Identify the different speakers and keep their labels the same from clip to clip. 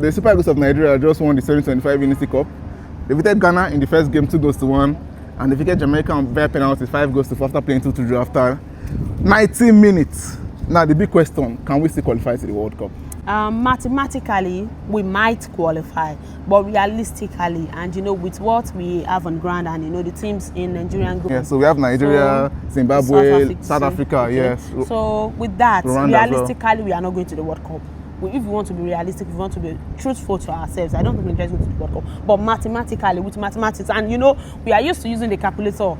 Speaker 1: The Super Eagles of Nigeria just won the 2025 Unity Cup. They defeated Ghana in the first game 2-1, and they defeated Jamaica via penalties 5-4 after playing 2-2 after 90 minutes. Now the big question: can we still qualify to the World Cup?
Speaker 2: Mathematically, we might qualify, but realistically, and with what we have on ground, and the teams in Nigerian group.
Speaker 1: Yeah, so we have Nigeria, Zimbabwe, South Africa. Okay. Yes.
Speaker 2: So with that,
Speaker 1: Rwanda
Speaker 2: realistically, we are not going to the World Cup. If we want to be realistic, if we want to be truthful to ourselves, I don't think we're going to the World Cup. But mathematically, with mathematics, and we are used to using the calculator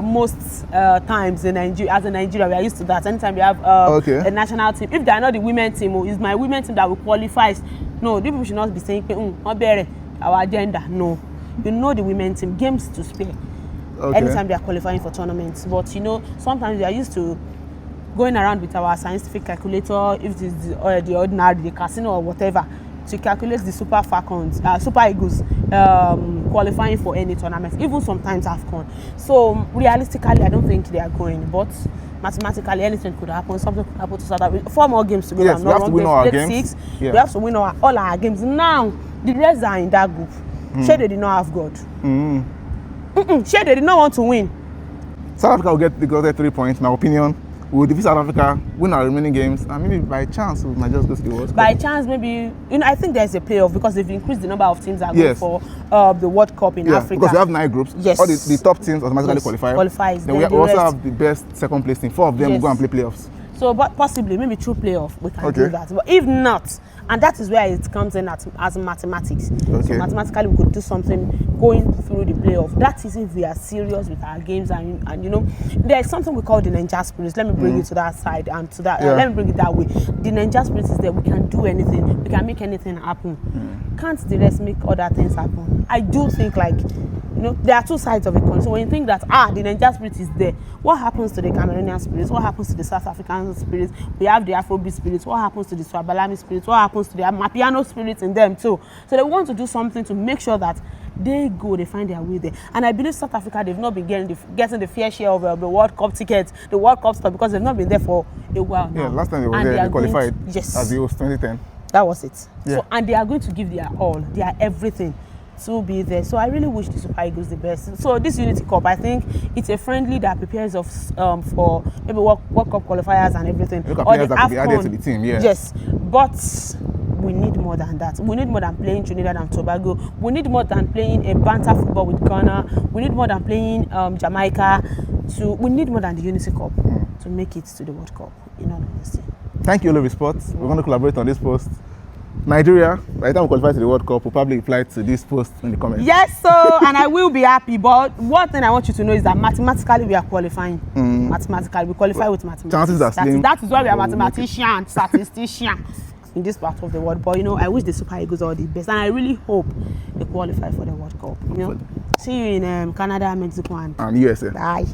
Speaker 2: most times in Nigeria. As a Nigeria, we are used to that. Anytime we have a national team, if they are not the women team, it's my women team that will qualify. No, the people should not be saying, our agenda. No, the women team, games to spare. Anytime they are qualifying for tournaments. But sometimes we are used to going around with our scientific calculator, if it is the ordinary, the casino or whatever, to calculate the Super Eagles qualifying for any tournament, even sometimes AFCON. So realistically, I don't think they are going, but mathematically, anything could happen. Something could happen to South Africa. 4 more games to go.
Speaker 1: Yes, we have to win all our games.
Speaker 2: 6. Yeah. We have to win all our games. Now, the rest are in that group. Sure, they did not have God. Sure, they did not want to win.
Speaker 1: South Africa will get 3 points, in my opinion. We'll defeat South Africa, win our remaining games, and maybe by chance we might just go to the World Cup.
Speaker 2: By chance, maybe, I think there's a playoff because they've increased the number of teams that go for the World Cup in Africa.
Speaker 1: Because we have 9 groups.
Speaker 2: Yes.
Speaker 1: All the top teams automatically qualify. Then we also have the best second place team. 4 of them will go and play playoffs.
Speaker 2: So, but possibly, maybe through playoff, we can do that. But if not, and that is where it comes in as mathematics. So mathematically, we could do something going through the playoff. That is if we are serious with our games, and there is something we call the Ninja Spirit. Let me bring it to that side and to that. Let me bring it that way. The Ninja Spirit is there. We can do anything. We can make anything happen. Can't the rest make other things happen? I do think there are 2 sides of it. So when you think that the Ninja Spirit is there, what happens to the Cameroonian spirit? What happens to the South African spirit? We have the Afrobeat spirit. What happens to the Swabalami spirit? What happens to the Amapiano spirit in them too? So they want to do something to make sure that they find their way there. And I believe South Africa, they've not been getting the fair share of the World Cup tickets, the World Cup stuff, because they've not been there for a while now.
Speaker 1: Yeah, last time they were there, they qualified as the host 2010.
Speaker 2: That was it.
Speaker 1: Yeah.
Speaker 2: So, and they are going to give their all, their everything to be there. So I really wish the Super Eagles the best. So this Unity Cup, I think it's a friendly that prepares us for maybe World Cup qualifiers and everything.
Speaker 1: Look at players that could be added to the team,
Speaker 2: Yes, but we need more than that. We need more than playing Trinidad and Tobago. We need more than playing a banter football with Ghana. We need more than playing Jamaica. We need more than the Unity Cup to make it to the World Cup, in all honesty.
Speaker 1: Thank you, Olori Sports. We're going to collaborate on this post. Nigeria, by the time we qualify to the World Cup, will probably reply to this post in the comments.
Speaker 2: Yes, so, and I will be happy. But one thing I want you to know is that mathematically we are qualifying. Mathematically, we qualify with mathematics.
Speaker 1: Chances are slim.
Speaker 2: That is why we are mathematicians, statisticians in this part of the world. But I wish the Super Eagles all the best, and I really hope they qualify for the World Cup. See you in Canada, Mexico, and
Speaker 1: USA.
Speaker 2: Bye.